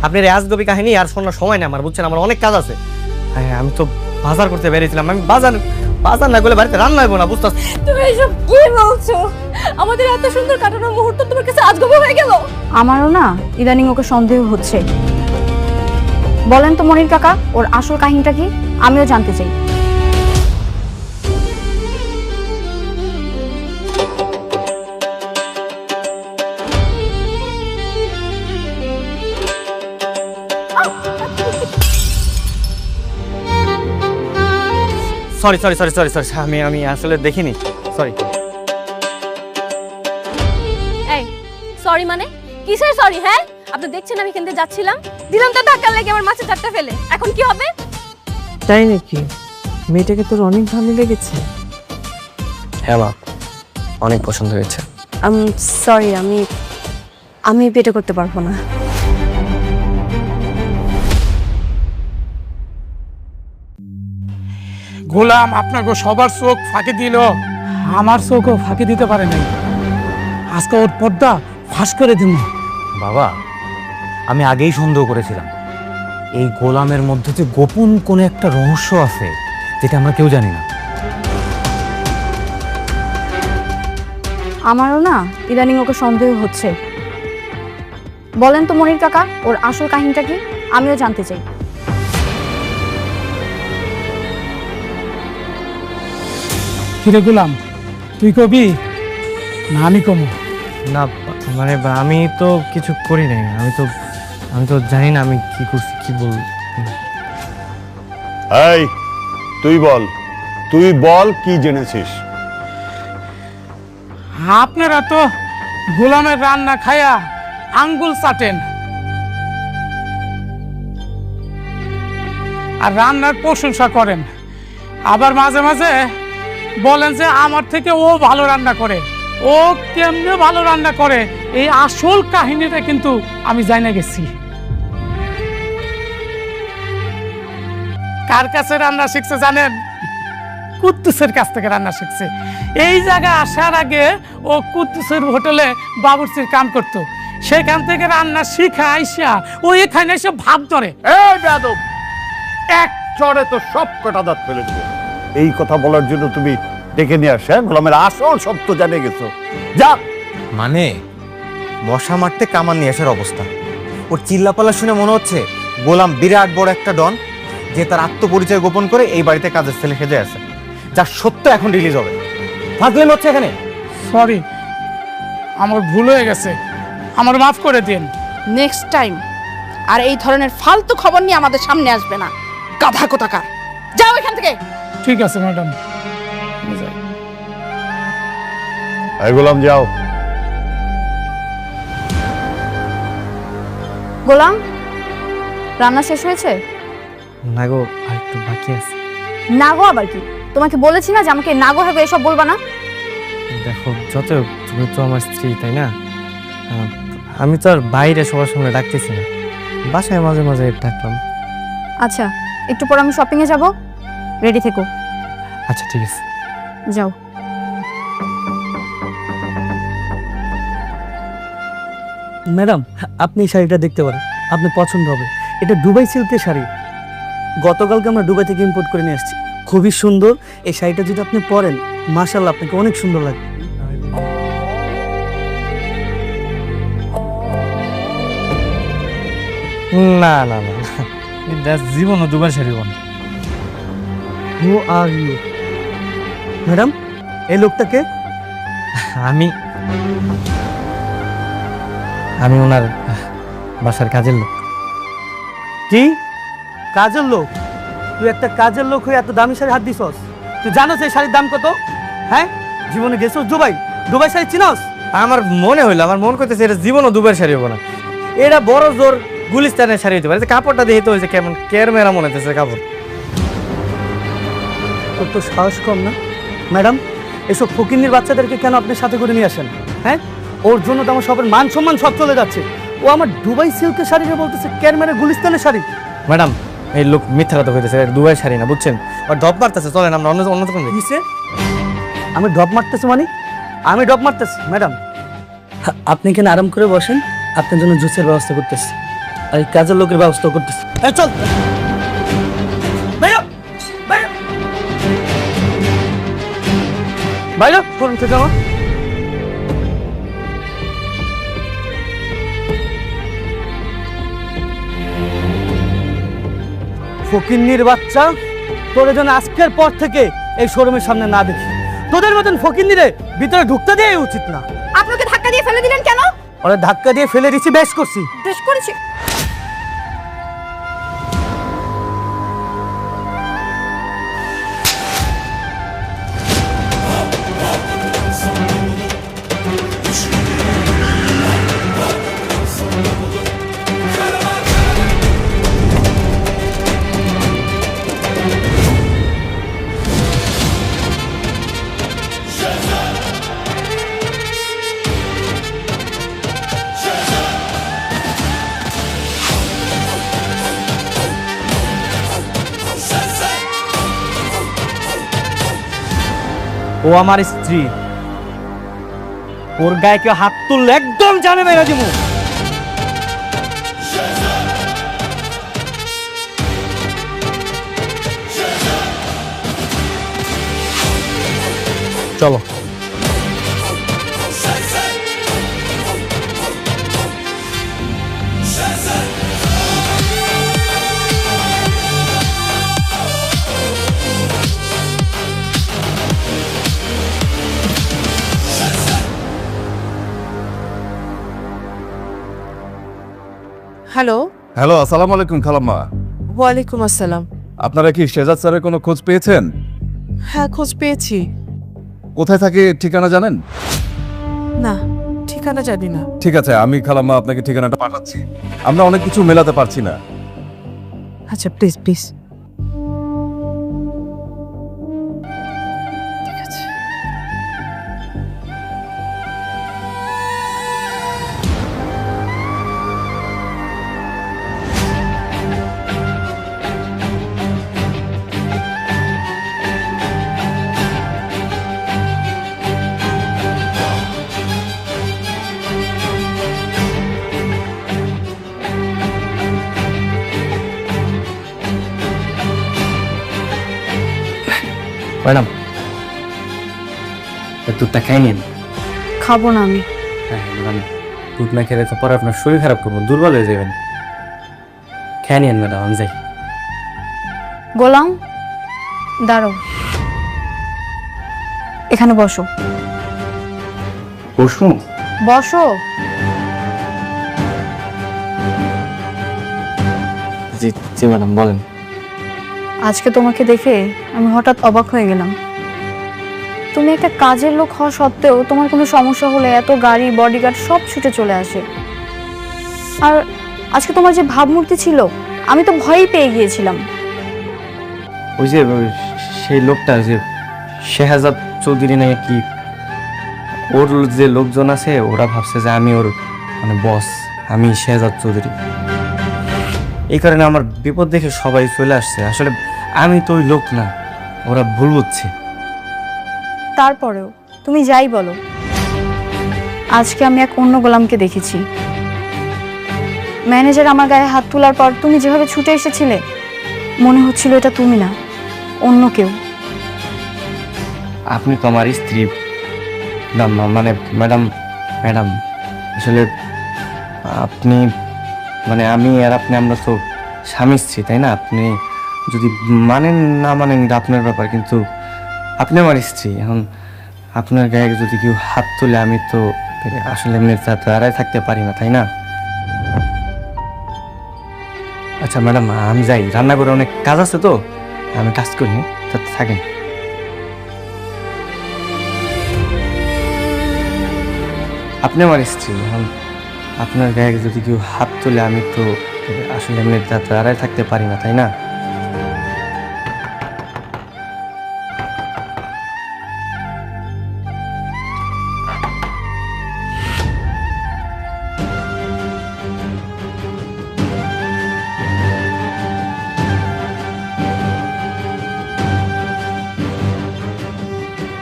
আপনার এই আজগবি কাহিনী আর শোনার সময় নেই আমার, বুঝছেন? আমার অনেক কাজ আছে। হ্যাঁ, আমি তো বাজার করতে বেরিয়েছিলাম। আমি বাজার না করলে বাড়িতে রান্না হইব না, বুঝতে? তুমি এসব কি বলছো? আমাদের এত সুন্দর কাটানোর মুহূর্ত তোমার কাছে আজগবি হয়ে গেল? আমারও না ইদানিং ওকে সন্দেহ হচ্ছে। বলেন তো মনির কাকা, ওর আসল কাহিনীটা কি? আমিও জানতে চাই। Sorry sorry sorry sorry sorry, আমি আসলে দেখিনি, সরি। এই সরি মানে কিসের সরি? হ্যাঁ, আপনি দেখছেন আমি এখান থেকে যাচ্ছিলাম, দিলাম তো ধাক্কা লেগে আমার মাছের চারটা ফেলে। এখন কি হবে? তাই নাকি? মেয়েটাকে তোর অনেক ভালো লেগেছে? হ্যাঁ মা, অনেক পছন্দ হয়েছে। সরি, আমি বিয়ে করতে পারবো না। গোলাম আপনাকে সবার চোখ ফাঁকি দিল, আমার চোখও ফাঁকি দিতে পারে নাই। আজকে ওর পর্দা ফাঁস করে দিব। বাবা, আমি আগেই সন্দেহ করেছিলাম এই গোলামের মধ্যে যে গোপন কোনো একটা রহস্য আছে যেটা আমরা কেউ জানি না। আমারও না ইদানিং ওকে সন্দেহ হচ্ছে। বলেন তো মনির কাকা, ওর আসল কাহিনীটা কি? আমিও জানতে চাই। কিরে গোলাম, তুই কবি না আমি কমু? না মানে আমি তো কিছু করি নাই, আমি তো জানি না আমি কি করছি, কি বল। এই তুই বল কি জেনেছিস? আপনারা তো গোলামের রান্না খায়া আঙ্গুল চাটেন আর রান্নার প্রশংসা করেন, আবার মাঝে মাঝে বলেন যে আমার থেকে ও ভালো রান্না করে। ও কেমনে ভালো রান্না করে এই আসল কাহিনীটা কিন্তু আমি জানা গেছি। কার কাছে রান্না শিখছে জানেন? কুদ্দুসের কাছ থেকে রান্না শিখছে। এই জায়গায় আসার আগে ও কুদ্দুসের হোটেলে বাবুর্চির কাম করতো, সেখান থেকে রান্না শিখা আইসা ও এখানে এসে ভাব ধরে। এই বেয়াদব, এক চড়ে তো সব কটা দাঁত ফেলে দেবো। এই কথা বলার জন্য তুমি ডেকে নিয়ে আসে গোলামের আসল সত্য জানে গেছো? যা। মানে মশা মারতে কামান নিয়ে আসার অবস্থা। ওর চিল্লাপালা শুনে মনে হচ্ছে গোলাম বিরাট বড় একটা ডন যে তার আত্মপরিচয় গোপন করে এই বাড়িতে কাজের ছেলে সেজে আছে, যার সত্য এখন রিলিজ হবে। ফাজলেন হচ্ছে এখানে। সরি, আমার ভুল হয়ে গেছে, আমার মাফ করে দিন। নেক্সট টাইম আর এই ধরনের ফালতু খবর নিয়ে আমাদের সামনে আসবে না, গাধা কোথাকার। যাও এখান থেকে। ঠিক আছে ম্যাডাম। এই গোলাম যাও। গোলাম, রান্না শেষ হয়েছে? না গো, আর একটু বাকি আছে। নাগো আবার কি? তোমাকে বলেছি না যে আমাকে নাগো হবে এসব বলবা না। দেখো, যত তুমি তো আমার স্ত্রী, তাই না? আমি তো আর বাইরে সবার সামনে ডাকতেছি না, বাসায় মাঝে মাঝে ডাকলাম। আচ্ছা, একটু পর আমি শপিং এ যাব, রেডি থেকো। আচ্ছা ঠিক আছে, যাও। ম্যাডাম, আপনি এই শাড়িটা দেখতে পারেন, আপনি পছন্দ হবে। এটা দুবাই সিল্কের শাড়ি, গতকালকে আমরা দুবাই থেকে ইম্পোর্ট করে নিয়ে আসছি। খুবই সুন্দর। এই শাড়িটা যদি আপনি পরেন, মাশাআল্লাহ আপনাকে অনেক সুন্দর লাগবে। না না না, জীবনও দুবার শাড়ি বোন। হু আর ইউ? ম্যাডাম, এই লোকটাকে? আমি ওনার বাসার কাজের লোক। কি কাজের লোক? তুই একটা কাজের লোক হয়ে এত দামি শাড়ি হাত দিছস? তুই জানোস এই শাড়ির দাম কত? হ্যাঁ, জীবনে গেছস দুবাই? দুবাই শাড়ি চিনস? আমার মনে হইলো, আমার মন করতেছে এটা জীবনও দুবার শাড়ি হবো না, এটা বড় জোর গুলিস্তানের শাড়ি হইতে পারে। কাপড়টা দেখে তো হয়েছে কেমন কেরমেরা মনে হতেছে কাপড়। তোর তো সাহস কম না? ম্যাডাম, এসব ফকিন্নির বাচ্চাদেরকে কেন আপনি সাথে করে নিয়ে আসেন? হ্যাঁ, ওর জন্য তো আমার সবার মান সম্মান সব চলে যাচ্ছে। ও আমার দুবাই সিল্কের শাড়িকে বলতেছে কেরমেরা গুলিস্তানের শাড়ি। ম্যাডাম, এই লোক মিথ্যা কথা কইতেছে, দুবাই শাড়ি না, বুঝছেন? আর ডব মারতেছে, চলেন আমরা অন্য দোকান দেখি। কিসে? আমি ডব মারতেছি মানে? আমি ডব মারতেছি? ম্যাডাম, আপনি এখানে আরাম করে বসেন, আপনার জন্য জুসের ব্যবস্থা করতেছি। আর এই কাজের লোকের ব্যবস্থা করতেছি। এই চল বাইরে ফোন থেকে আমার ফকিন্নির বাচ্চা, তোর যেন আজকের পর থেকে এই শোরুমের সামনে না দেখি। তোদের মতন ফকিন্নিরে ভিতরে ঢুকতে দেওয়াই উচিত না। আপনাকে ধাক্কা দিয়ে ফেলে দিলেন কেন? ওরা ধাক্কা দিয়ে ফেলে দিছি, বেশ করছি। বেশ করেছি। ও আমার স্ত্রী, ওর গায়ে কেউ হাত তুললে একদম জানে মেরা দিমু। চলো। হ্যালো। হ্যালো, আসসালামু আলাইকুম খালাম্মা। ওয়ালাইকুম আসসালাম। আপনারা কি শেজাদ স্যারের কোনো খোঁজ পেয়েছেন? হ্যাঁ, খোঁজ পেয়েছি। কোথায় থাকে ঠিকানা জানেন? না, ঠিকানা জানি না। ঠিক আছে, আমি খালাম্মা আপনাকে ঠিকানাটা পাঠাচ্ছি। আমরা অনেক কিছু মেলাতে পারছি না। আচ্ছা, প্লিজ প্লিজ। ঠিক আছে। ম্যাডাম দুধটা খাই নিন। খাবো না আমি। হ্যাঁ ম্যাডাম, দুধ না খেলে তো পরে আপনার শরীর খারাপ করবো, দুর্বল হয়ে যাবেন। খেয়ে নিন ম্যাডাম, আমি যাই। গোলাম, দাঁড়াও, এখানে বসো। বসু। বসো। জি জি ম্যাডাম, বলেন। আজকে তোমাকে দেখে আমি হঠাৎ অবাক হয়ে গেলাম। তুমি একটা কাজের লোক হওয়া সত্ত্বেও তোমার কোনো সমস্যা হলে এত গাড়ি, বডিগার্ড সব ছুটে চলে আসে। আর আজকে তোমার যে ভাবমূর্তি ছিল, আমি তো ভয়ই পেয়ে গিয়েছিলাম। ওই যে সেই লোকটা, যে শেহাজাদ চৌধুরী নাকি কি, ওর যে লোকজন আছে ওরা ভাবছে যে আমি ওর মানে বস, আমি শেহাজাদ চৌধুরী। এই কারণে আমার বিপদ দেখে সবাই চলে আসছে। আসলে আমি তো ওই লোক না, ওরা ভুল বুঝছে। তারপরেও তুমি যাই বলো, আজকে আমি এক অন্য গোলামকে দেখেছি। ম্যানেজার আমার গায়ে হাত তোলার পর তুমি যেভাবে ছুটে এসেছিলে, মনে হচ্ছিল এটা তুমি না, অন্য কেউ। আপনি তো আমার স্ত্রী না, মানে ম্যাডাম, ম্যাডাম আসলে আপনি মানে আমি আর আপনি আমরা তো স্বামী স্ত্রী, তাই না? আপনি যদি মানেন না মানেন এটা আপনার ব্যাপার, কিন্তু আপনি আমার স্ত্রী। এখন আপনার গায়ে যদি কেউ হাত তোলে আমি তো আসলে এমনি দাঁড়ায় থাকতে পারি না, তাই না? আচ্ছা ম্যাডাম, আমি যাই, রান্না করে অনেক কাজ আছে তো, আমি কাজ করি, থাকেন। আপনি আমার স্ত্রী, এখন আপনার গায়ে যদি কেউ হাত তোলে আমি তো আসলে এমনি দাঁড়ায় থাকতে পারি না, তাই না?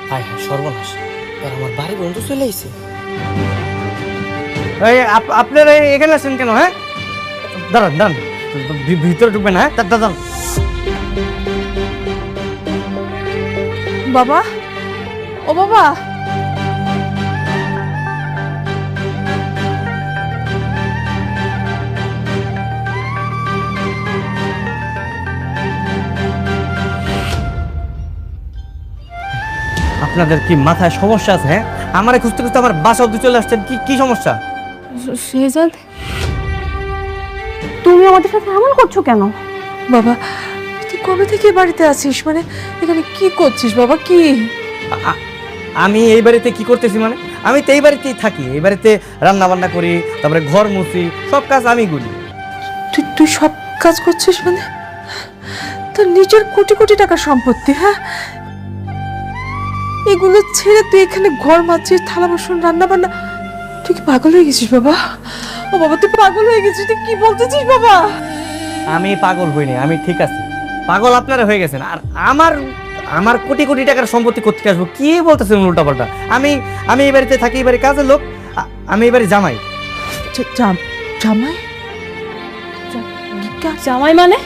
হায় হায়, সর্বনাশ, আর আমার বাড়ি বন্ধু চলে এসেছে। আপনারা এখানে আছেন কেন? হ্যাঁ, দাঁড়ান দাঁড়ান, ভিতরে ঢুকবেন, হ্যাঁ দাঁড়ান। বাবা, ও বাবা, আপনাদের কি মাথায় সমস্যা আছে? হ্যাঁ, আমারে খুঁজতে খুঁজতে আমার বাসা অবধি চলে আসছেন, কি কি সমস্যা? শেহজাদ, তুমি আমাদের সাথে এমন করছো কেন? বাবা তুই কবে থেকে এ বাড়িতে আছিস? মানে এখানে কি করছিস বাবা? কি আমি এই বাড়িতে কি করতেছি মানে? আমি তো এই বাড়িতেই থাকি, এই বাড়িতে রান্না বান্না করি, তারপরে ঘর মুছি, সব কাজ আমি করি। তুই তুই সব কাজ করছিস? মানে তোর নিজের কোটি কোটি টাকার সম্পত্তি, হ্যাঁ, এগুলো ছেড়ে তুই এখানে ঘর মাছিস, থালা বাসন, রান্না বান্না। তুই কি পাগল হয়ে গেছিস বাবা? ও বাবা তুই পাগল হয়ে গেছিস, তুই কি বলতেছিস বাবা? আমি পাগল হইনি, আমি ঠিক আছি। পাগল আপনারা হয়ে গেছেন। আর আমার আমার কোটি কোটি টাকার সম্পত্তি কোথেকে আসবো? কি বলতেছেন উল্টাপাল্টা? আমি আমি এই বাড়িতে থাকি, এই বাড়ির কাজের লোক, আমি এই বাড়ির জামাই। জামাই? জামাই মানে?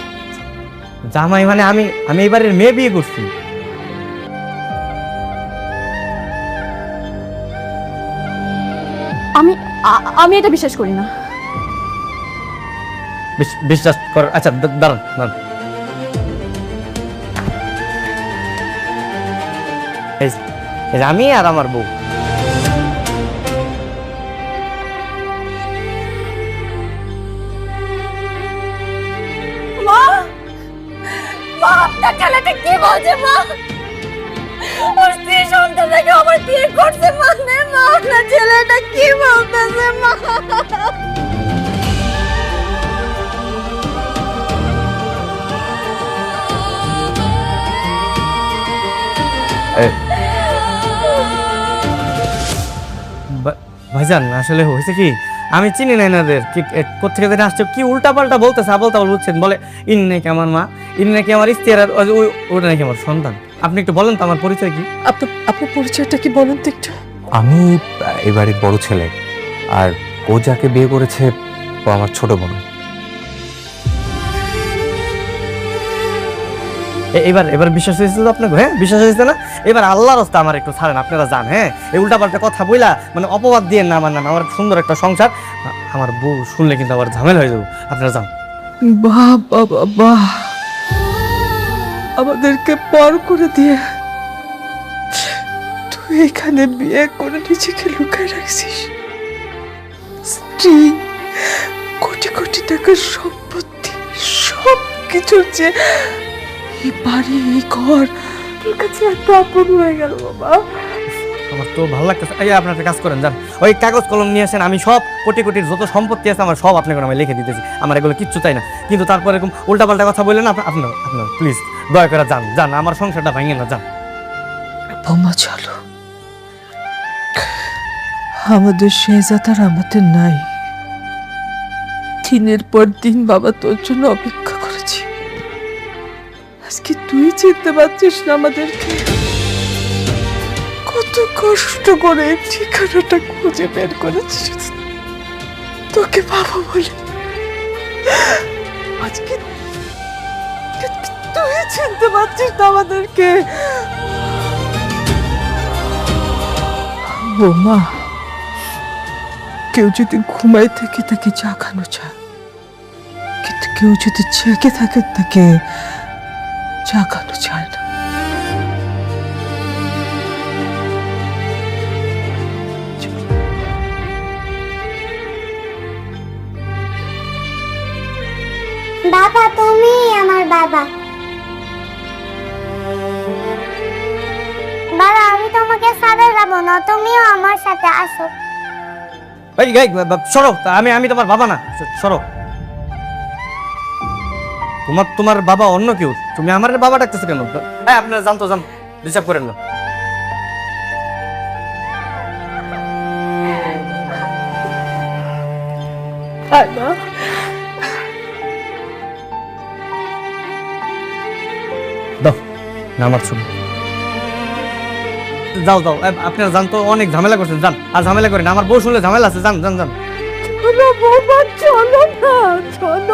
জামাই মানে আমি আমি এই বাড়ির মেয়ে বিয়ে করছি। আমি এটা বিশ্বাস করি না। বিশ্বাস কর। আচ্ছা দাঁড়ান দাঁড়ান, এই যে আমি আর আমার বউ। মা, মা আপনার ছেলেটা কি বলছে? মা, ওর স্ত্রী সন্তানটাকে আমার বিয়ে করছে মানে? মা আপনার ছেলেটা কি বলতেছে? মা ভাইজান, আসলে হয়েছে কি, আমি চিনি না এনাদের কি কোথেকে যেন আসছে, কি উল্টাপাল্টা বলতেছে, আবল তাবল বুঝছেন। বলে ইনি নাকি আমার মা, ইনি নাকি আমার স্ত্রী, আর ওটা নাকি আমার সন্তান। আপনি একটু বলেন তো আমার পরিচয় কি? আপনার পরিচয়টা কি বলেন তো একটু? আমি এই বাড়ির বড় ছেলে, আর ও যাকে বিয়ে করেছে ও আমার ছোট বোন। এবার এবার বিশ্বাস হয়েছে তো আপনাকে? হ্যাঁ বিশ্বাস হয়েছে না? এবার আল্লাহর রাস্তা আমার একটু ছাড়েন, আপনারা যান। হ্যাঁ, এই উল্টাপাল্টা কথা বইলা মানে অপবাদ দিয়ে না আমার নামে। আমার সুন্দর একটা সংসার, আমার বউ শুনলে কিন্তু আবার ঝামেলা হয়ে যাবো। আপনারা যান। বাহ বাবা বাহ, আমাদেরকে পর করে দিয়ে তুই এখানে বিয়ে করে নিজেকে লুকায় রাখছিস। স্ত্রী, কোটি কোটি টাকার সম্পত্তি, সব কিছুর যে এই বাড়ি, এই ঘর তোর কাছে এত আপন হয়ে গেল বাবা। আমার তো ভালো লাগতেছে। এই আপনার একটা কাজ করেন, যান ওই কাগজ কলম নিয়ে আসেন, আমি সব কোটি কোটির যত সম্পত্তি আছে আমার সব আপনাকে আমি লিখে দিতেছি। আমার এগুলো কিচ্ছু চাই না। কিন্তু তারপর এরকম উল্টাপাল্টা কথা বললেন আপনার আপনার প্লিজ দয়া করে যান, যান, আমার সংসারটা ভাঙেন না, যান। বোমা চলো, আমাদের শেহজাদ আর আমাদের নাই। দিনের পর দিন বাবা তোর জন্য অপেক্ষা করেছি। আজকে তুই চিনতে পারছিস না আমাদেরকে? কত কষ্ট করে এই ঠিকানাটা খুঁজে বের করেছিস তোকে বাবা বলে। আজকে তুই চিনতে পারছিস না আমাদেরকে? বোমা, কেউ যদি ঘুমায় থাকে তাকে জাগানো যায়, কিন্তু কেউ যদি জেগে থাকে তাকে জাগানো যায় না। বাবা, তুমি আমার বাবা। বাবা, আমি তোমাকে ছাড়া যাব না, তুমিও আমার সাথে আসো। এই সরো, আমি আমি তোমার বাবা না, সরো। তোমার বাবা অন্য কেউ, তুমি আমার বাবা ডাকতেছো কেন? হ্যাঁ, আপনারা জানতো, যান, ডিস্টার্ব করেন না। দাও না আমার ছবি, যাও যাও। আপনারা জান তো, অনেক ঝামেলা করছেন, যান। আর ঝামেলা করেন, আমার বউ শুনলে ঝামেলা আছে, যান যান যান। বাবা চলো না, চলো।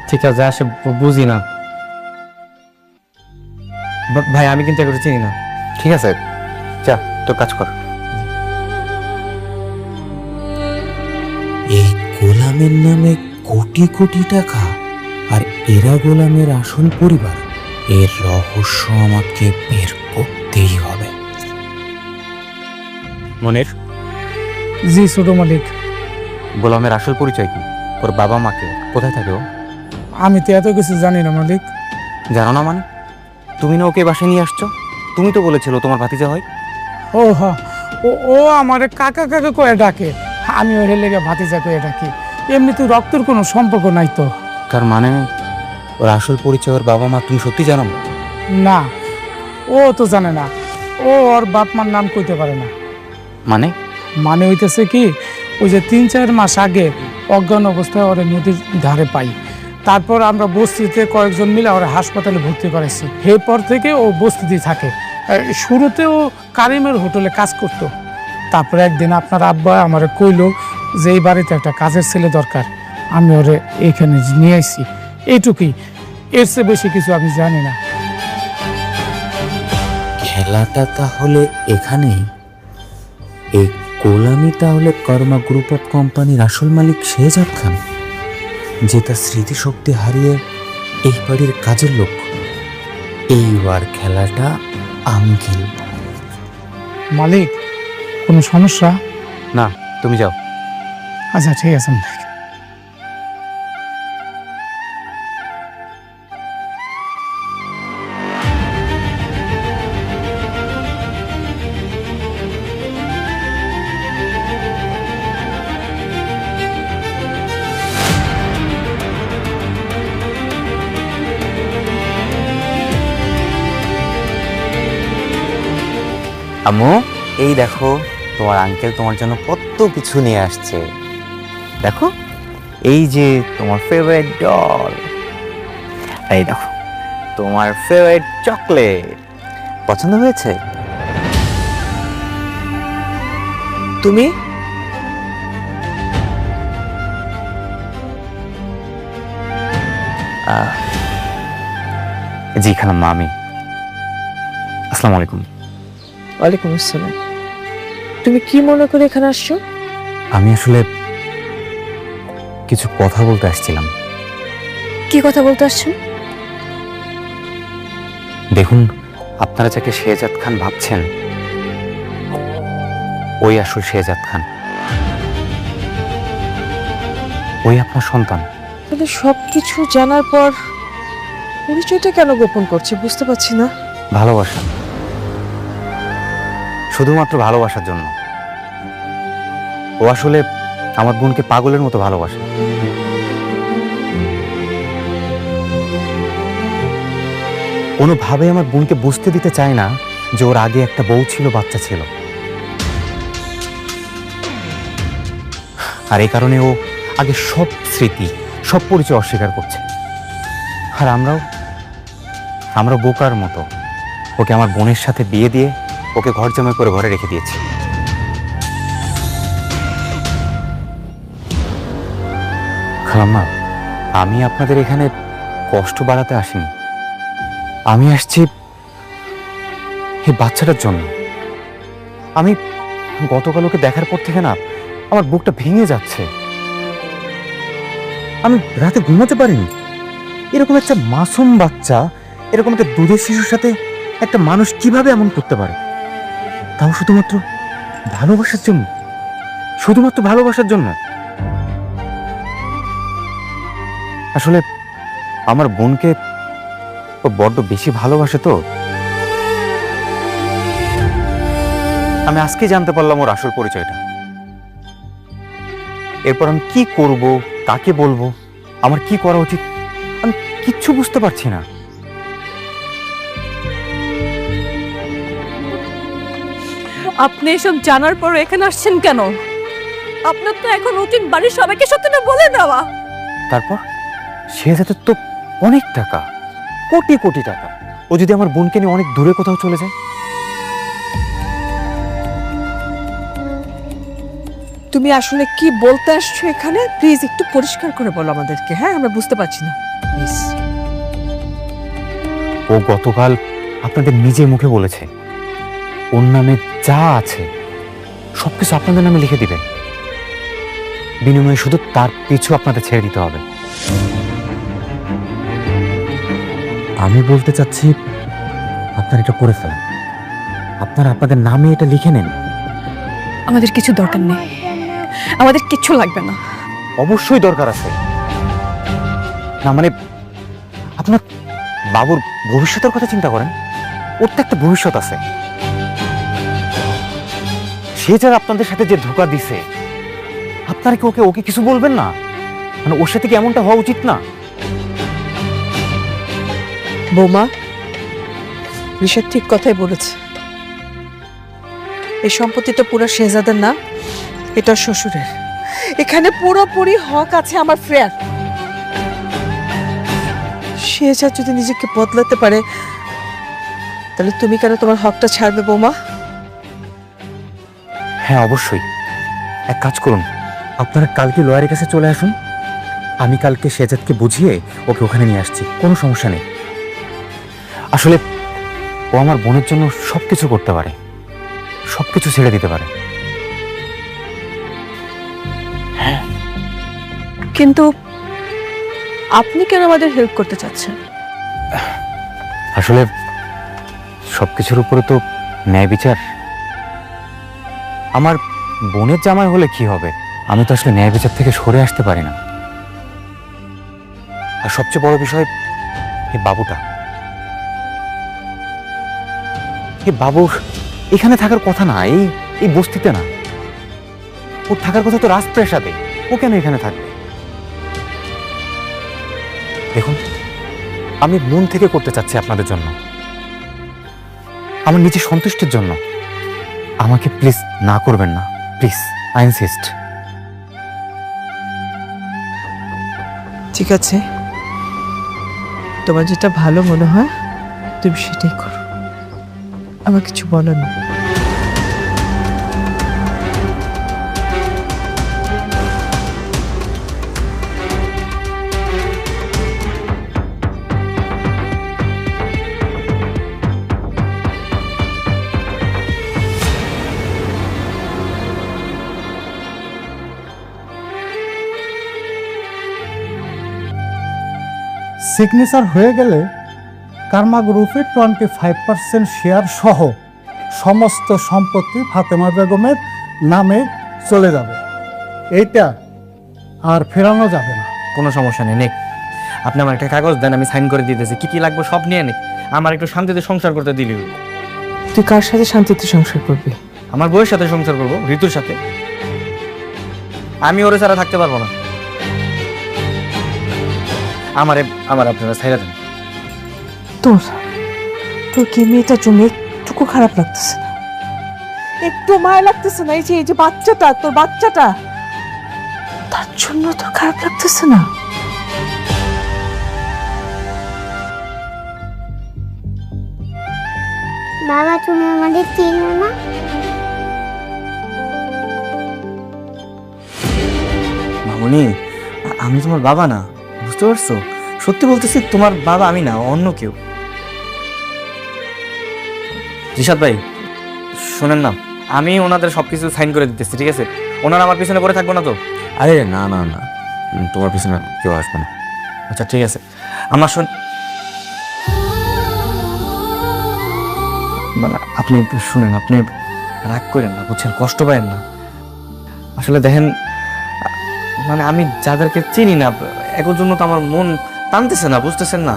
ঠিক আছে আসে বুঝি না ভাই, আমি কিন্তু এগুলো চিনি না। ঠিক আছে, যা তোর কাজ কর। এই গোলামের নামে কোটি কোটি টাকা, আর এরা গোলামের আসল পরিবার। এর রহস্য আমাকে বের করতেই হবে। মনির, জি ছোট মালিক, গোলামের আসল পরিচয় কি? ওর বাবা মাকে, কোথায় থাকে ও? আমি তো এত কিছু জানি না মালিক। জানো না মানে? তুমি না ওকে বাসায় নিয়ে আসছো? তুমি তো বলেছিল তোমার ভাতিজা হয়। ও হ্যাঁ, ও আমারে কাকা কাকা কয়ে ডাকে, আমি ওর লেগে ভাতিজা কয়ে ডাকি। এমনি তো রক্তের কোনো সম্পর্ক নাই তো। তার মানে ওর আসল পরিচয় ওর বাবা মা তুমি সত্যি জানো? না, ও তো জানে না। ও ওর বাপ মার নাম কইতে পারে না। মানে? মানে হইতেছে কি, ওই যে 3-4 মাস আগে অজ্ঞান অবস্থায় ওরা নদীর ধারে পাই। তারপর আমরা বস্তিতে কয়েকজন মিলে ওরা হাসপাতালে ভর্তি করেছি। এরপর থেকে ও বস্তিতেই থাকে। শুরুতে ও কারিমের হোটেলে কাজ করতো। তারপরে একদিন আপনার আব্বা আমারে কইলো যে এই বাড়িতে একটা কাজের ছেলে দরকার, আমি ওরে এইখানে নিয়ে আসছি। এইটুকুই, এর চেয়ে বেশি কিছু আমি জানি না। খেলাটা তাহলে এখানেই। এই গোলামি তাহলে কর্মা গ্রুপ অফ কোম্পানির আসল মালিক শেহজাদ খান, যে তার স্মৃতিশক্তি হারিয়ে এই বাড়ির কাজের লোক। এইবার খেলাটা আমি খেলব। মালিক, কোনো সমস্যা? না, তুমি যাও। আচ্ছা ঠিক আছে মালিক। আম্মু, এই দেখো তোমার আঙ্কেল তোমার জন্য কত কিছু নিয়ে আসছে। দেখো, এই যে তোমার ফেভারিট ডল, এই দেখো তোমার ফেভারিট চকলেট। পছন্দ হয়েছে? তুমি জি খালাম্মা, আমি। আসসালামু আলাইকুম। ওয়ালাইকুম আসসালাম। তুমি কি মনে করে এখানে আসছো? আমি আসলে কিছু কথা বলতে আসছিলাম। কি কথা বলতে আসছেন? দেখুন, আপনারা যাকে শেহজাদ খান ভাবছেন, ওই আসল শেহজাদ খান। ওই আপনার সন্তান। তাহলে সবকিছু জানার পর পরিচয়টা কেন গোপন করছে বুঝতে পারছি না। ভালোবাসা, শুধুমাত্র ভালোবাসার জন্য। ও আসলে আমার বোনকে পাগলের মতো ভালোবাসে। কোনোভাবে আমার বোনকে বুঝতে দিতে চায় না যে ওর আগে একটা বউ ছিল, বাচ্চা ছিল। আর এই কারণে ও আগে সব স্মৃতি, সব পরিচয় অস্বীকার করছে। আর আমরা বোকার মতো ওকে আমার বোনের সাথে বিয়ে দিয়ে ওকে ঘর জামাই করে ঘরে রেখে দিয়েছি। খালাম্মা, আমি আপনাদের এখানে কষ্ট বাড়াতে আসিনি। আমি আসছি এই বাচ্চাটার জন্য। আমি গতকাল ওকে দেখার পর থেকে না আমার বুকটা ভেঙে যাচ্ছে। আমি রাতে ঘুমাতে পারিনি। এরকম একটা মাসুম বাচ্চা, এরকম একটা দুধের শিশুর সাথে একটা মানুষ কিভাবে এমন করতে পারে, তাও শুধুমাত্র ভালোবাসার জন্য। শুধুমাত্র ভালোবাসার জন্য। আসলে আমার বোনকে ও বড্ড বেশি ভালোবাসে তো। আমি আজকে জানতে পারলাম ওর আসল পরিচয়টা। এরপর আমি কি করব, কাকে বলবো, আমার কি করা উচিত, আমি কিচ্ছু বুঝতে পারছি না। আপনি এসব জানার পর এখানে আসছেন কেন? আপনার তো এখন উচিত বাড়ির সবাইকে সত্যটা বলে দেওয়া। তারপর শেহজাদের তো অনেক টাকা, কোটি কোটি টাকা। ও যদি আমার বোনকে নিয়ে অনেক দূরে কোথাও চলে যায়? তুমি আসলে কি বলতে আসছো এখানে? প্লিজ একটু পরিষ্কার করে বলো আমাদেরকে। হ্যাঁ, আমরা বুঝতে পারছি না। প্লিজ। ও গতকাল আপনাদের নিজের মুখে বলেছে ওর নামে যা আছে সবকিছু আপনাদের নামে লিখে দিবে, বিনিময়ে শুধু তার পিছু আপনাদের ছেড়ে দিতে হবে। আমি বলতে চাচ্ছি আপনারা এটা করে ফেলেন, আপনারা আপনাদের নামে এটা লিখে নেন। আমাদের কিছু দরকার নেই, আমাদের কিচ্ছু লাগবে না। অবশ্যই দরকার আছে। না মানে আপনার বাবুর ভবিষ্যতের কথা চিন্তা করেন, ওর তো একটা ভবিষ্যৎ আছে। সে যারা আপনাদের সাথে যে ধোঁকা দিছে, আপনারা কি ওকে ওকে কিছু বলবেন না? মানে ওর সাথে কি এমনটা হওয়া উচিত না? বৌমা, ঋষাদ ঠিক কথাই বলেছে। এই সম্পত্তিটা পুরো শেহজাদের না, এটা শ্বশুরের। এখানে পুরোপুরি হক আছে আমার ফ্রেয়ার। শেহজাদ যদি নিজেকে বদলাতে পারে, তাহলে তুমি কেন তোমার হকটা ছাড়বে বৌমা? হ্যাঁ অবশ্যই। এক কাজ করুন, আপনারা কালকে লয়ারের কাছে চলে আসুন, আমি কালকে শেহজাদকে বুঝিয়ে ওকে ওখানে নিয়ে আসছি, কোনো সমস্যা নেই। আসলে ও আমার বোনের জন্য সবকিছু করতে পারে, সবকিছু ছেড়ে দিতে পারে। কিন্তু আপনি কেন আমাদের হেল্প করতে চাচ্ছেন? আসলে সবকিছুর উপরে তো ন্যায় বিচার। আমার বোনের জামাই হলে কি হবে, আমি তো আসলে ন্যায় বিচার থেকে সরে আসতে পারি না। আর সবচেয়ে বড় বিষয় এই বাবুটা, এই বাবুর এখানে থাকার কথা না, এই বস্তিতে না, ওর থাকার কথা তো রাজপ্রাসাদে। ও কেন এখানে থাকবে? দেখুন, আমি মন থেকে করতে চাচ্ছি আপনাদের জন্য, আমার নিজের সন্তুষ্টির জন্য। আমাকে প্লিজ না করবেন না, প্লিজ, আই ইনসিস্ট। ঠিক আছে, তোমার যেটা ভালো মনে হয় তুমি সেটাই করো, আমার কিছু বলো না। সিগনেচার হয়ে গেলে কার্মা গ্রুপের 25% শেয়ার সহ সমস্ত সম্পত্তি ফাতেমা বেগমের নামে চলে যাবে। এইটা আর ফেরানো যাবে না। কোনো সমস্যা নেই, নেক আপনি আমার একটা কাগজ দেন, আমি সাইন করে দিতেছি। কি কি লাগবে সব নিয়ে নিক, আমার একটু শান্তিতে সংসার করতে দিলি। তুই কার সাথে শান্তিতে সংসার করবি? আমার বউয়ের সাথে সংসার করবো, ঋতুর সাথে। আমি ওরে ছাড়া থাকতে পারবো না। আমার আপনারা ছাইরা দেন। তোর কি মেয়েটার জন্য একটুকু খারাপ লাগতেছে না? একটু মায়া লাগতেছে না? এই যে বাচ্চাটা, তোর বাচ্চাটা, তার জন্য তোর খারাপ লাগতেছে না? বাবা, তুমি আমাদের চিনো না? মামুনি, আমি তোমার বাবা না, বুঝতে পারছো? সত্যি বলতেছি, তোমার বাবা আমি না, অন্য কেউ। রিশাদ ভাই শোনেন না, আমি ওনাদের সবকিছু সাইন করে দিতেছি, ঠিক আছে? ওনারা আমার পিছনে পড়ে থাকবো না তো? আরে না না না, তোমার পিছনে কেউ আসবে না। আচ্ছা ঠিক আছে। আমার মানে আপনি শুনেন, আপনি রাগ করেন না, বুঝছেন? কষ্ট পায়েন না। আসলে দেখেন, মানে আমি যাদেরকে চিনি না, একর জন্য তো আমার মন টানতেছে না, বুঝতেছেন না?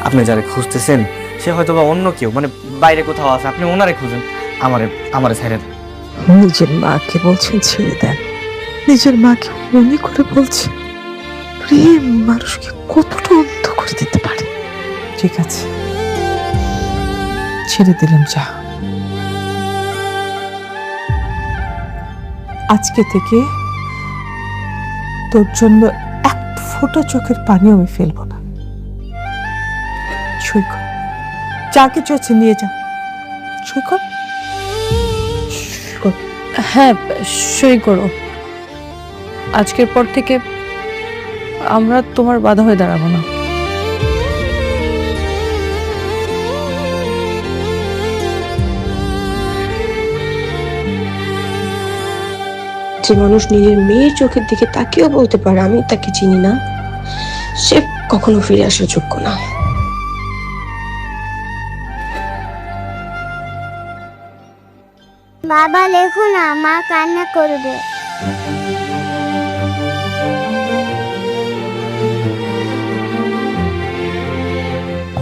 আপনি যারা খুঁজতেছেন সে হয়তো বা অন্য কেউ, মানে বাইরে কোথাও আছে, আপনি ওনারে খুঁজেন, আমারে ছেড়ে দেন। নিজের মাকে বলছেন ছেড়ে দেন, নিজের মাকে মনে করে বলছেন। প্রেম মানুষকে কতটা অন্ধ করে দিতে পারে। ঠিক আছে, ছেড়ে দিলাম, যা। আজকে থেকে তোর জন্য এক ফোঁটা চোখের পানি আমি ফেলবো না। সৈকত, যা কিছু আছে নিয়ে যা। সৈকত, হ্যাঁ, সই করো। আজকের পর থেকে আমরা তোমার বাধা হয়ে দাঁড়াবো না। যে মানুষ নিজের মেয়ের চোখের দিকে তাকিয়েও বলতে পারে আমি তাকে চিনি না, সে কখনো ফিরে আসার যোগ্য না। বাবা লেখো না, মা কান্না করবে।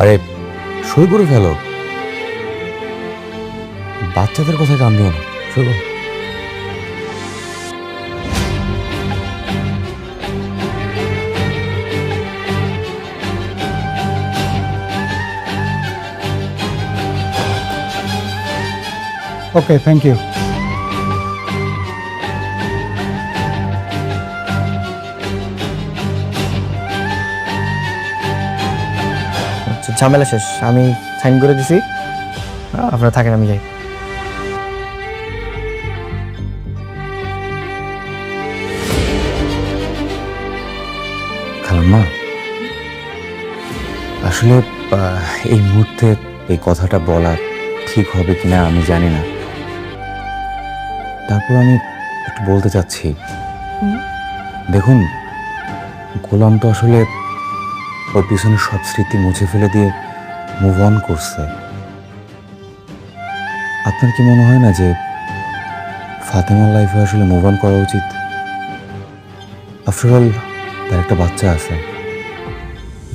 আরে সই করে ফেলো, বাচ্চাদের কথায় কান দিও না, সই করো। ওকে, থ্যাংক ইউ। ঝামেলা শেষ, আমি সাইন করে দিছি, আপনারা থাকেন, আমি যাই। খালাম্মা, আসলে এই মুহূর্তে এই কথাটা বলা ঠিক হবে কিনা আমি জানি না, তারপর আমি একটু বলতে চাচ্ছি। দেখুন, গোলাম তো আসলে ওর পিছনে সব স্মৃতি মুছে ফেলে দিয়ে মুভ অন করছে। আপনার কি মনে হয় না যে ফাতেমার লাইফে আসলে মুভ অন করা উচিত? আফটার অল তার একটা বাচ্চা আছে,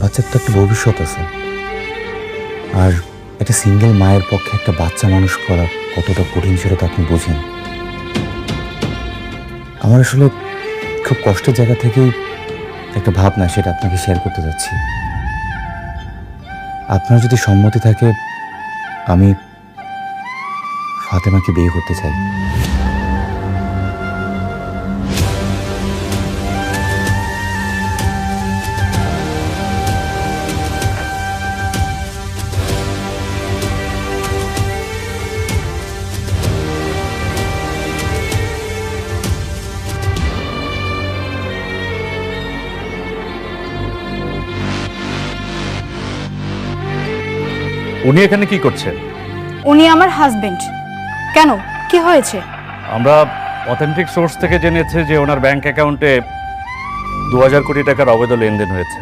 বাচ্চার তো একটা ভবিষ্যৎ আছে, আর একটা সিঙ্গেল মায়ের পক্ষে একটা বাচ্চা মানুষ করা কতটা কঠিন সেটা তো আপনি বোঝেন। আমার আসলে খুব কষ্টের জায়গা থেকেই একটা ভাবনা, সেটা আপনাকে শেয়ার করতে যাচ্ছি। আপনার যদি সম্মতি থাকে, আমি ফাতেমাকে বিয়ে করতে চাই। উনি এখানে কি করছেন? উনি আমার হাজবেন্ড। কেন, কি হয়েছে? আমরা অথেন্টিক সোর্স থেকে জেনেছি যে ওনার ব্যাংক অ্যাকাউন্টে 2000 কোটি টাকার অবৈধ লেনদেন হয়েছে।